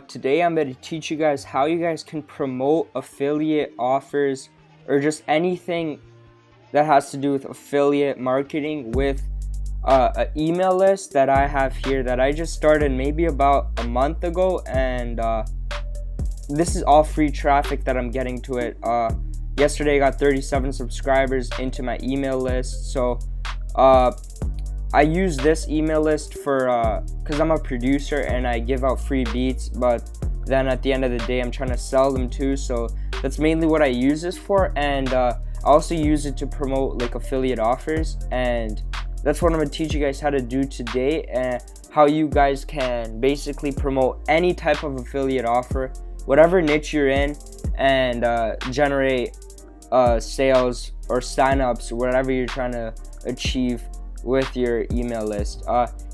Today I'm going to teach you guys how you guys can promote affiliate offers or just anything that has to do with affiliate marketing with an email list that I have here that I just started maybe about a month ago, and this is all free traffic that I'm getting to it. Yesterday I got 37 subscribers into my email list, so I use this email list for because I'm a producer and I give out free beats, but then at the end of the day I'm trying to sell them too, so that's mainly what I use this for. And I also use it to promote like affiliate offers, and that's what I'm going to teach you guys how to do today, and how you guys can basically promote any type of affiliate offer, whatever niche you're in, and generate sales or signups, whatever you're trying to achieve with your email list.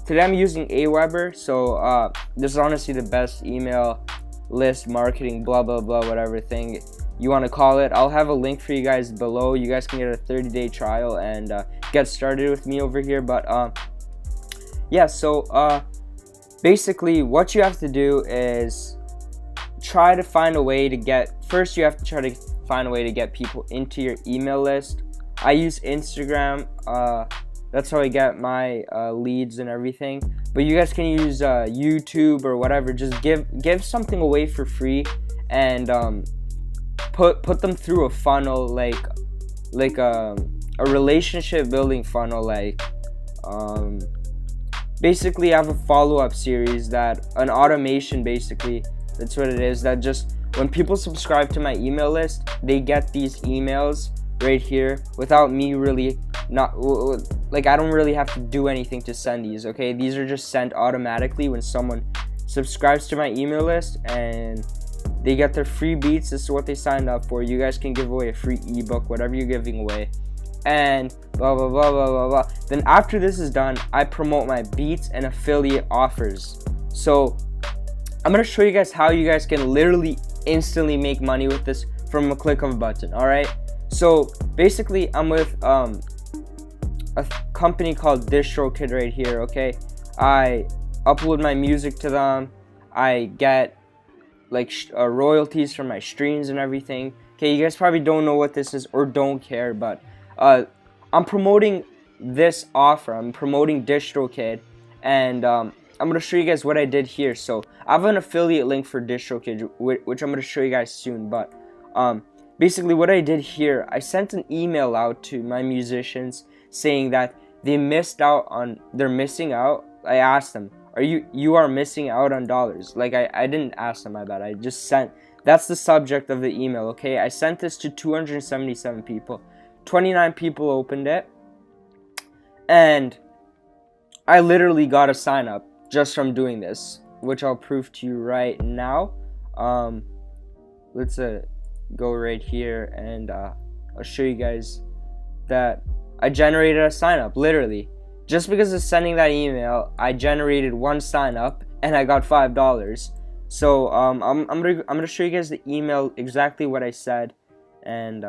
Today I'm using Aweber, so this is honestly the best email list marketing blah blah blah whatever thing you want to call it. I'll have a link for you guys below. You guys can get a 30-day trial and get started with me over here. But yeah, so basically what you have to do is try to find a way to get, first you have to try to find a way to get people into your email list. I use Instagram, that's how I get my leads and everything, but you guys can use YouTube or whatever. Just give something away for free, and put them through a funnel, like a relationship building funnel, basically have a follow-up series, that an automation, basically that's what it is, that just when people subscribe to my email list, they get these emails right here without me really I don't really have to do anything to send these. Okay, these are just sent automatically when someone subscribes to my email list, and they get their free beats. This is what they signed up for. You guys can give away a free ebook, whatever you're giving away, and blah blah blah blah blah blah. Then after this is done, I promote my beats and affiliate offers. So I'm gonna show you guys how you guys can literally instantly make money with this from a click of a button. All right, so basically I'm with a company called DistroKid right here. Okay, I upload my music to them. I get royalties from my streams and everything. Okay, you guys probably don't know what this is or don't care, but I'm promoting this offer. I'm promoting DistroKid, and I'm going to show you guys what I did here. So I have an affiliate link for DistroKid, which I'm going to show you guys soon, but basically what I did here, I sent an email out to my musicians saying that they're missing out. I asked them, you are missing out on dollars. I didn't ask them, my bad. I just sent, that's the subject of the email. Okay, I sent this to 277 people. 29 people opened it, and I literally got a sign up just from doing this, which I'll prove to you right now. Let's go right here, and I'll show you guys that I generated a sign up. Literally, just because of sending that email, I generated one sign up and I got $5. So I'm gonna show you guys the email, exactly what I said, and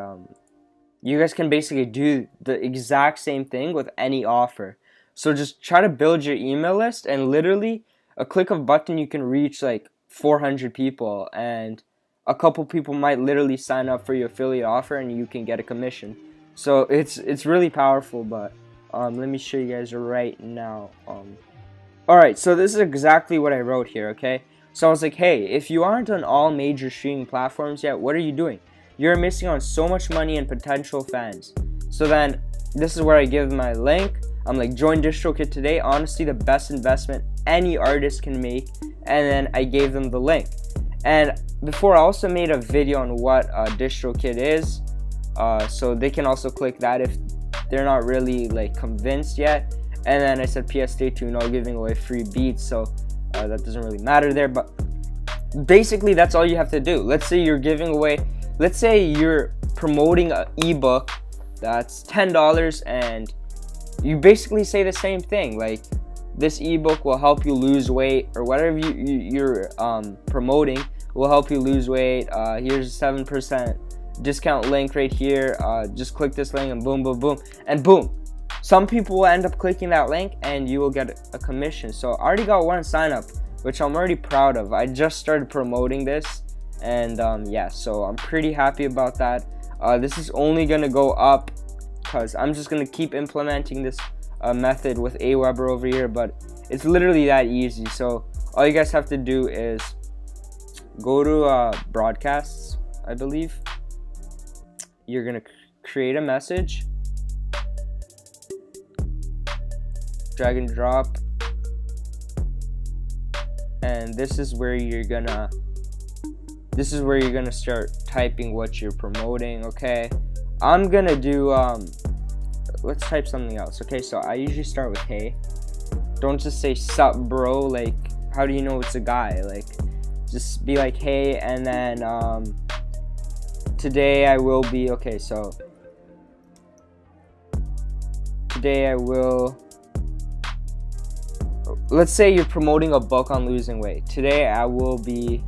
you guys can basically do the exact same thing with any offer. So just try to build your email list, and literally a click of a button you can reach 400 people, and a couple people might literally sign up for your affiliate offer and you can get a commission. So it's really powerful. But let me show you guys right now. Alright, so this is exactly what I wrote here. Okay, so I was like, hey, if you aren't on all major streaming platforms yet, what are you doing? You're missing on so much money and potential fans. So then this is where I give my link. I'm like, join DistroKid today, honestly the best investment any artist can make. And then I gave them the link. And before, I also made a video on what DistroKid is, so they can also click that if they're not really convinced yet. And then I said, PS, stay tuned, I'm giving away free beats, so that doesn't really matter there. But basically that's all you have to do. Let's say you're promoting an ebook that's $10, and you basically say the same thing, this ebook will help you lose weight, or whatever you're promoting will help you lose weight. Here's a 7% discount link right here. Just click this link, and boom boom boom, and boom, some people will end up clicking that link and you will get a commission. So I already got one sign up which I'm already proud of. I just started promoting this, and yeah, so I'm pretty happy about that. This is only gonna go up because I'm just gonna keep implementing this method with Aweber over here, but it's literally that easy. So all you guys have to do is go to broadcasts, I believe. You're gonna create a message, drag and drop, and this is where you're gonna start typing what you're promoting. Okay, I'm gonna do let's type something else. Okay, so I usually start with hey. Don't just say sup bro, like how do you know it's a guy? Like just be like hey, and then today I will be, okay, so today I will, let's say you're promoting a book on losing weight. Today I will be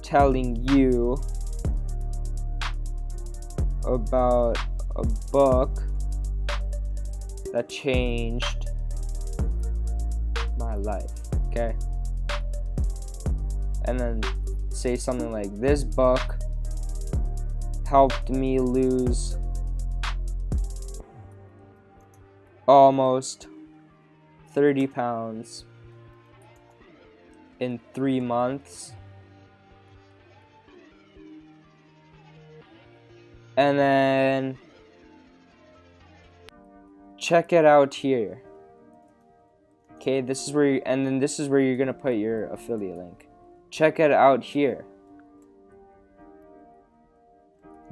telling you about a book that changed my life. Okay, and then say something like, this book helped me lose almost 30 pounds in 3 months. And then check it out here. Okay, this is where this is where you're gonna put your affiliate link. Check it out here.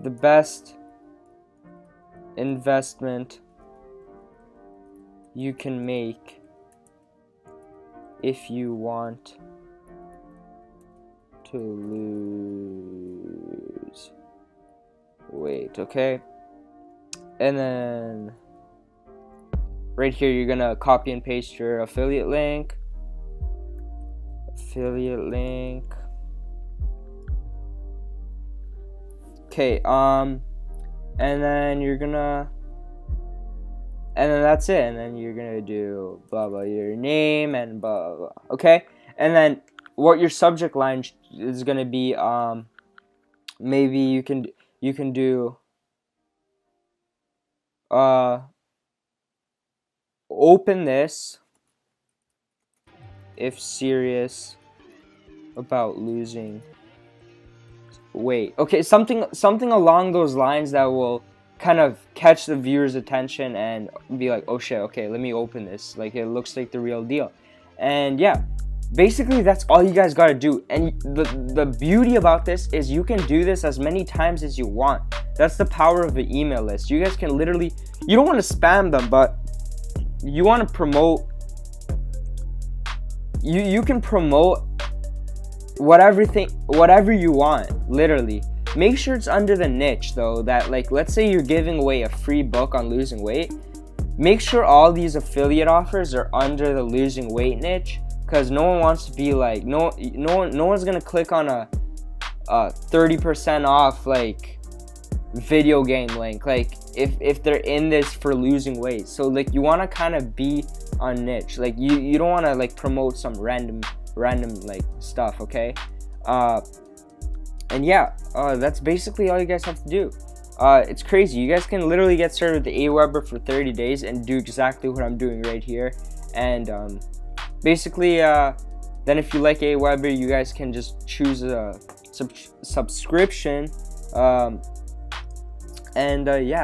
The best investment you can make if you want to lose weight. Okay, and then right here you're gonna copy and paste your affiliate link. Okay, and then you're gonna, and then that's it, and then you're gonna do blah blah, your name and blah blah blah. Okay, and then what your subject line is gonna be, maybe you can do open this if serious about losing weight. Okay, something along those lines that will kind of catch the viewer's attention and be like, oh shit, okay, let me open this, like it looks like the real deal. And yeah, basically that's all you guys got to do. And the beauty about this is you can do this as many times as you want. That's the power of the email list. You guys can literally, you don't want to spam them, but you want to promote, you can promote whatever you want, literally. Make sure it's under the niche though, that like, let's say you're giving away a free book on losing weight. Make sure all these affiliate offers are under the losing weight niche, because no one wants to be like, no one's gonna click on a 30% off like video game link, like if they're in this for losing weight. So like you want to kind of be on niche, like you don't want to like promote some random like stuff. Okay, and yeah, that's basically all you guys have to do. It's crazy. You guys can literally get started with the Aweber for 30 days and do exactly what I'm doing right here. And basically, then if you like Aweber, you guys can just choose a subscription. Yeah,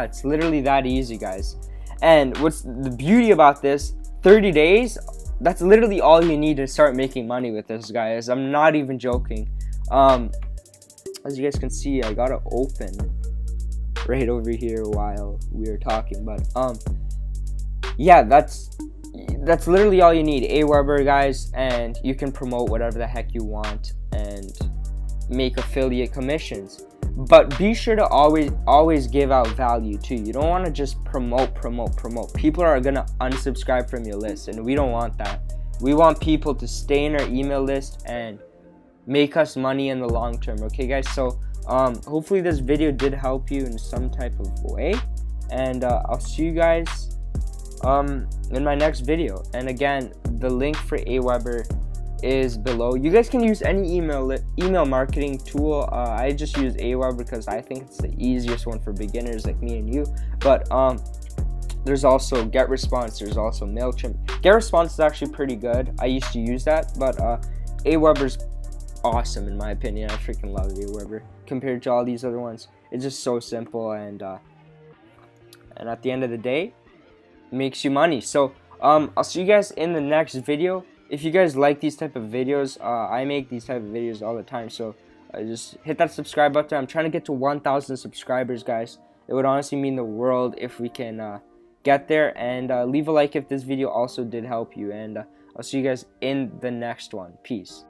it's literally that easy, guys. And what's the beauty about this, 30 days, that's literally all you need to start making money with this, guys. I'm not even joking. As you guys can see, I got it open right over here while we were talking, but yeah, that's literally all you need, Aweber, guys, and you can promote whatever the heck you want and make affiliate commissions. But be sure to always give out value too. You don't want to just promote. People are gonna unsubscribe from your list, and we don't want that. We want people to stay in our email list and make us money in the long term. Okay, guys, so hopefully this video did help you in some type of way, and I'll see you guys in my next video. And again, the link for Aweber is below. You guys can use any email marketing tool. I just use Aweber because I think it's the easiest one for beginners like me and you. But there's also GetResponse, there's also MailChimp. GetResponse is actually pretty good. I used to use that, but Aweber's awesome in my opinion. I freaking love Aweber compared to all these other ones. It's just so simple, and at the end of the day, it makes you money. So I'll see you guys in the next video. If you guys like these type of videos, I make these type of videos all the time, so just hit that subscribe button. I'm trying to get to 1,000 subscribers, guys. It would honestly mean the world if we can get there, and leave a like if this video also did help you, and I'll see you guys in the next one. Peace.